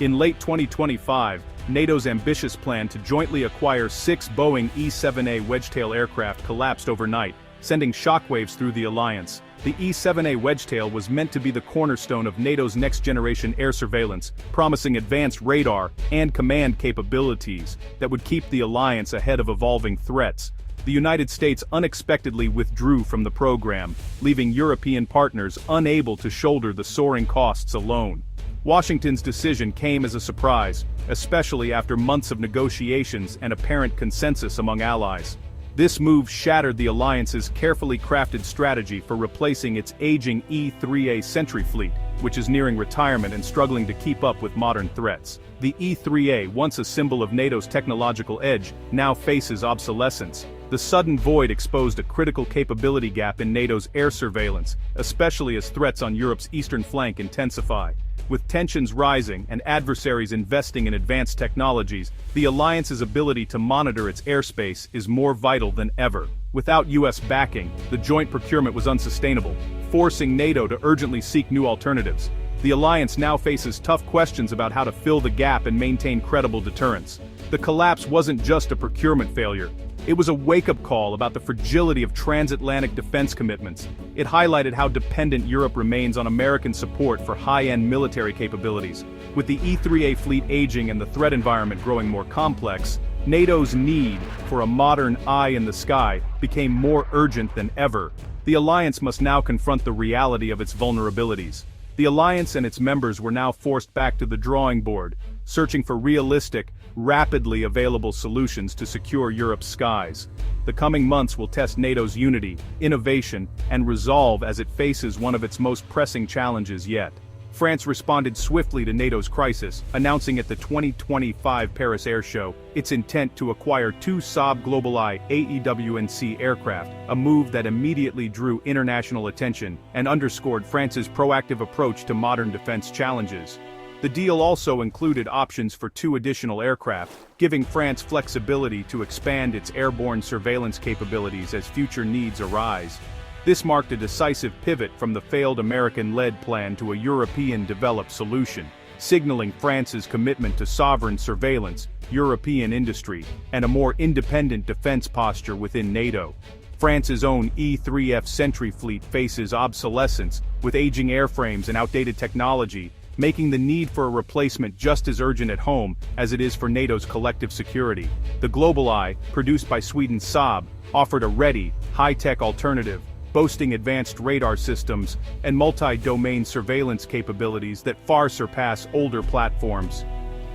In late 2025, NATO's ambitious plan to jointly acquire 6 Boeing E-7A Wedgetail aircraft collapsed overnight, sending shockwaves through the alliance. The E-7A Wedgetail was meant to be the cornerstone of NATO's next-generation air surveillance, promising advanced radar and command capabilities that would keep the alliance ahead of evolving threats. The United States unexpectedly withdrew from the program, leaving European partners unable to shoulder the soaring costs alone. Washington's decision came as a surprise, especially after months of negotiations and apparent consensus among allies. This move shattered the alliance's carefully crafted strategy for replacing its aging E-3A Sentry fleet, which is nearing retirement and struggling to keep up with modern threats. The E-3A, once a symbol of NATO's technological edge, now faces obsolescence. The sudden void exposed a critical capability gap in NATO's air surveillance, especially as threats on Europe's eastern flank intensify. With tensions rising and adversaries investing in advanced technologies, the alliance's ability to monitor its airspace is more vital than ever. Without U.S. backing, the joint procurement was unsustainable, forcing NATO to urgently seek new alternatives. The alliance now faces tough questions about how to fill the gap and maintain credible deterrence. The collapse wasn't just a procurement failure. It was a wake-up call about the fragility of transatlantic defense commitments. It highlighted how dependent Europe remains on American support for high-end military capabilities. With the E-3A fleet aging and the threat environment growing more complex, NATO's need for a modern eye in the sky became more urgent than ever. The alliance must now confront the reality of its vulnerabilities. The alliance and its members were now forced back to the drawing board, searching for realistic, rapidly available solutions to secure Europe's skies. The coming months will test NATO's unity, innovation, and resolve as it faces one of its most pressing challenges yet. France responded swiftly to NATO's crisis, announcing at the 2025 Paris Air Show its intent to acquire 2 Saab GlobalEye AEW&C aircraft, a move that immediately drew international attention and underscored France's proactive approach to modern defense challenges. The deal also included options for 2 additional aircraft, giving France flexibility to expand its airborne surveillance capabilities as future needs arise. This marked a decisive pivot from the failed American-led plan to a European-developed solution, signaling France's commitment to sovereign surveillance, European industry, and a more independent defense posture within NATO. France's own E-3F Sentry fleet faces obsolescence, with aging airframes and outdated technology, making the need for a replacement just as urgent at home as it is for NATO's collective security. The GlobalEye, produced by Sweden's Saab, offered a ready, high-tech alternative, boasting advanced radar systems and multi-domain surveillance capabilities that far surpass older platforms.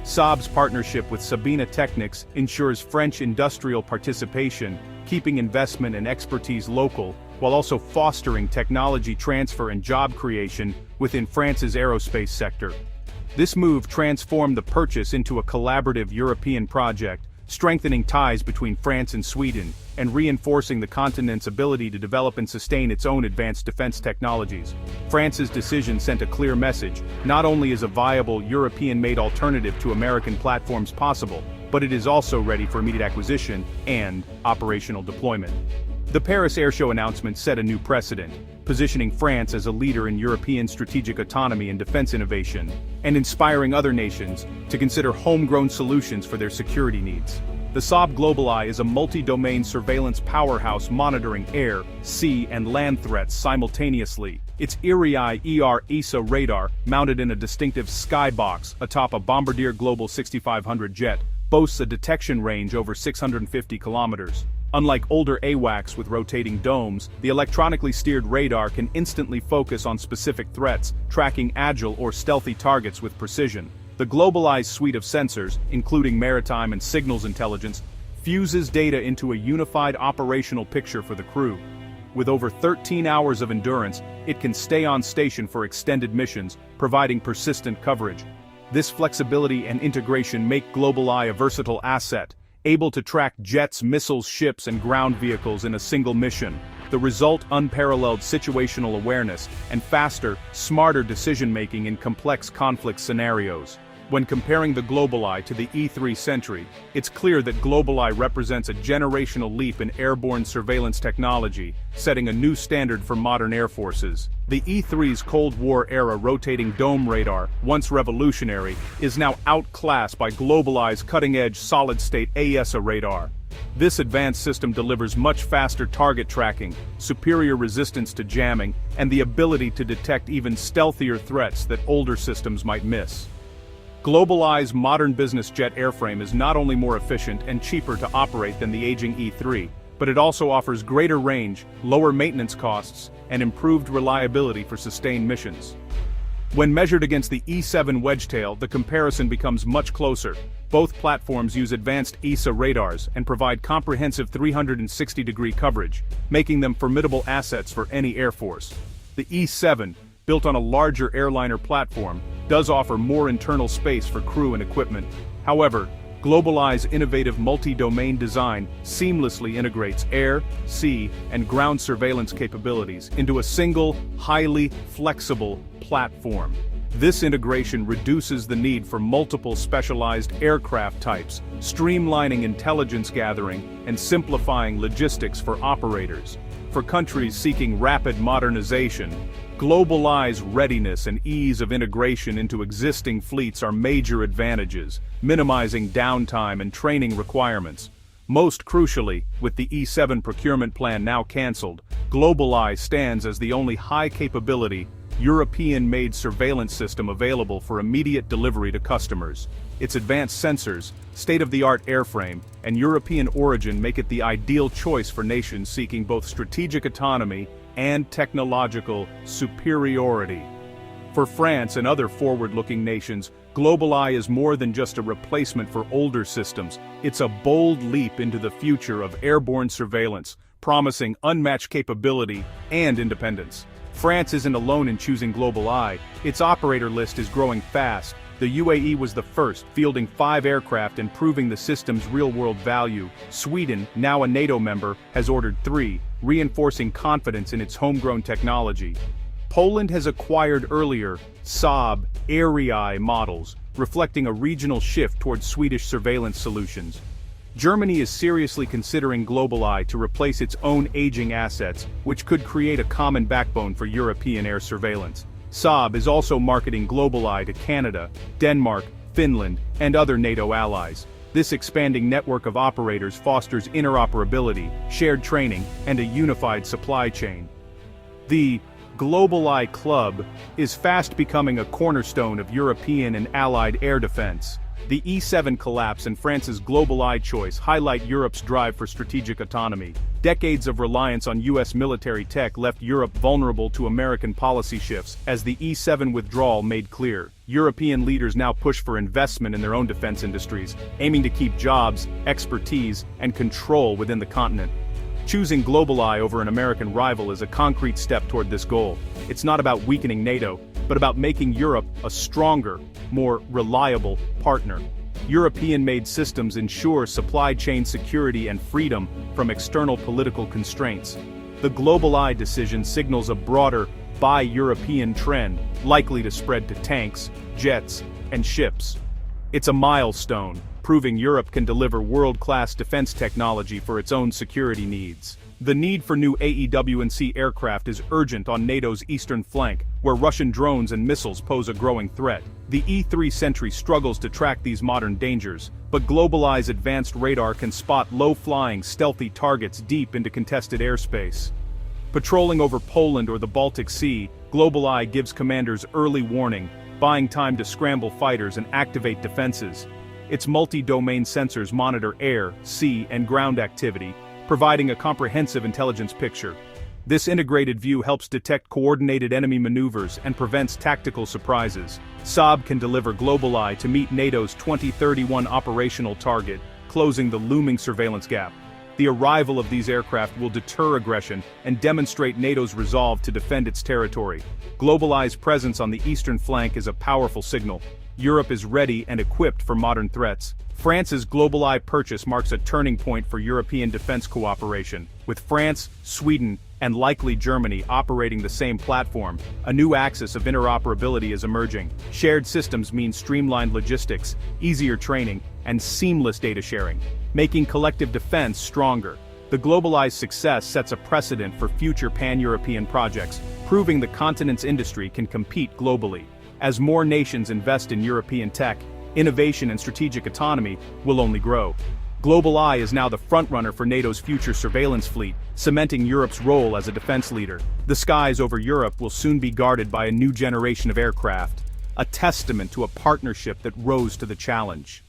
Saab's partnership with Sabena Technics ensures French industrial participation, keeping investment and expertise local, while also fostering technology transfer and job creation within France's aerospace sector. This move transformed the purchase into a collaborative European project, strengthening ties between France and Sweden, and reinforcing the continent's ability to develop and sustain its own advanced defense technologies. France's decision sent a clear message: not only is a viable European-made alternative to American platforms possible, but it is also ready for immediate acquisition and operational deployment. The Paris Air Show announcement set a new precedent, positioning France as a leader in European strategic autonomy and defense innovation, and inspiring other nations to consider homegrown solutions for their security needs. The Saab GlobalEye is a multi-domain surveillance powerhouse monitoring air, sea, and land threats simultaneously. Its Erieye ER ESA radar, mounted in a distinctive skybox atop a Bombardier Global 6500 jet, boasts a detection range over 650 kilometers. Unlike older AWACS with rotating domes, the electronically steered radar can instantly focus on specific threats, tracking agile or stealthy targets with precision. The GlobalEye's suite of sensors, including maritime and signals intelligence, fuses data into a unified operational picture for the crew. With over 13 hours of endurance, it can stay on station for extended missions, providing persistent coverage. This flexibility and integration make GlobalEye a versatile asset, able to track jets, missiles, ships, and ground vehicles in a single mission. The result: unparalleled situational awareness and faster, smarter decision-making in complex conflict scenarios. When comparing the GlobalEye to the E-3 Sentry, it's clear that GlobalEye represents a generational leap in airborne surveillance technology, setting a new standard for modern air forces. The E-3's Cold War-era rotating dome radar, once revolutionary, is now outclassed by GlobalEye's cutting-edge solid-state AESA radar. This advanced system delivers much faster target tracking, superior resistance to jamming, and the ability to detect even stealthier threats that older systems might miss. GlobalEye's modern business jet airframe is not only more efficient and cheaper to operate than the aging E-3, but it also offers greater range, lower maintenance costs, and improved reliability for sustained missions. When measured against the E-7 Wedgetail, the comparison becomes much closer. Both platforms use advanced ESA radars and provide comprehensive 360-degree coverage, making them formidable assets for any air force. The E-7, built on a larger airliner platform, does offer more internal space for crew and equipment. However, GlobalEye's innovative multi-domain design seamlessly integrates air, sea, and ground surveillance capabilities into a single, highly flexible platform. This integration reduces the need for multiple specialized aircraft types, streamlining intelligence gathering and simplifying logistics for operators. For countries seeking rapid modernization, GlobalEye's readiness and ease of integration into existing fleets are major advantages, minimizing downtime and training requirements. Most crucially, with the E-7 procurement plan now cancelled, GlobalEye stands as the only high-capability, European-made surveillance system available for immediate delivery to customers. Its advanced sensors, state-of-the-art airframe, and European origin make it the ideal choice for nations seeking both strategic autonomy and technological superiority. For France and other forward-looking nations, GlobalEye is more than just a replacement for older systems. It's a bold leap into the future of airborne surveillance, promising unmatched capability and independence. France isn't alone in choosing GlobalEye. Its operator list is growing fast. The UAE was the first, fielding 5 aircraft and proving the system's real-world value. Sweden, now a NATO member, has ordered 3, reinforcing confidence in its homegrown technology. Poland has acquired earlier Saab Erieye models, reflecting a regional shift towards Swedish surveillance solutions. Germany is seriously considering GlobalEye to replace its own aging assets, which could create a common backbone for European air surveillance. Saab is also marketing GlobalEye to Canada, Denmark, Finland, and other NATO allies. This expanding network of operators fosters interoperability, shared training, and a unified supply chain. The GlobalEye Club is fast becoming a cornerstone of European and allied air defense. The E-7 collapse and France's GlobalEye choice highlight Europe's drive for strategic autonomy. Decades of reliance on U.S. military tech left Europe vulnerable to American policy shifts, as the E-7 withdrawal made clear. European leaders now push for investment in their own defense industries, aiming to keep jobs, expertise, and control within the continent. Choosing GlobalEye over an American rival is a concrete step toward this goal. It's not about weakening NATO, but about making Europe a stronger, more reliable partner. European-made systems ensure supply chain security and freedom from external political constraints. The GlobalEye decision signals a broader Buy European trend, likely to spread to tanks, jets, and ships. It's a milestone, proving Europe can deliver world-class defense technology for its own security needs. The need for new AEW&C aircraft is urgent on NATO's eastern flank, where Russian drones and missiles pose a growing threat. The E-3 Sentry struggles to track these modern dangers, but GlobalEye's advanced radar can spot low-flying, stealthy targets deep into contested airspace. Patrolling over Poland or the Baltic Sea, GlobalEye gives commanders early warning, buying time to scramble fighters and activate defenses. Its multi-domain sensors monitor air, sea, and ground activity, providing a comprehensive intelligence picture. This integrated view helps detect coordinated enemy maneuvers and prevents tactical surprises. Saab can deliver GlobalEye to meet NATO's 2031 operational target, closing the looming surveillance gap. The arrival of these aircraft will deter aggression and demonstrate NATO's resolve to defend its territory. GlobalEye's presence on the eastern flank is a powerful signal. Europe is ready and equipped for modern threats. France's GlobalEye purchase marks a turning point for European defense cooperation. With France, Sweden, and likely Germany operating the same platform, a new axis of interoperability is emerging. Shared systems mean streamlined logistics, easier training, and seamless data sharing, making collective defense stronger. The GlobalEye's success sets a precedent for future pan-European projects, proving the continent's industry can compete globally. As more nations invest in European tech, innovation and strategic autonomy will only grow. GlobalEye is now the frontrunner for NATO's future surveillance fleet, cementing Europe's role as a defense leader. The skies over Europe will soon be guarded by a new generation of aircraft, a testament to a partnership that rose to the challenge.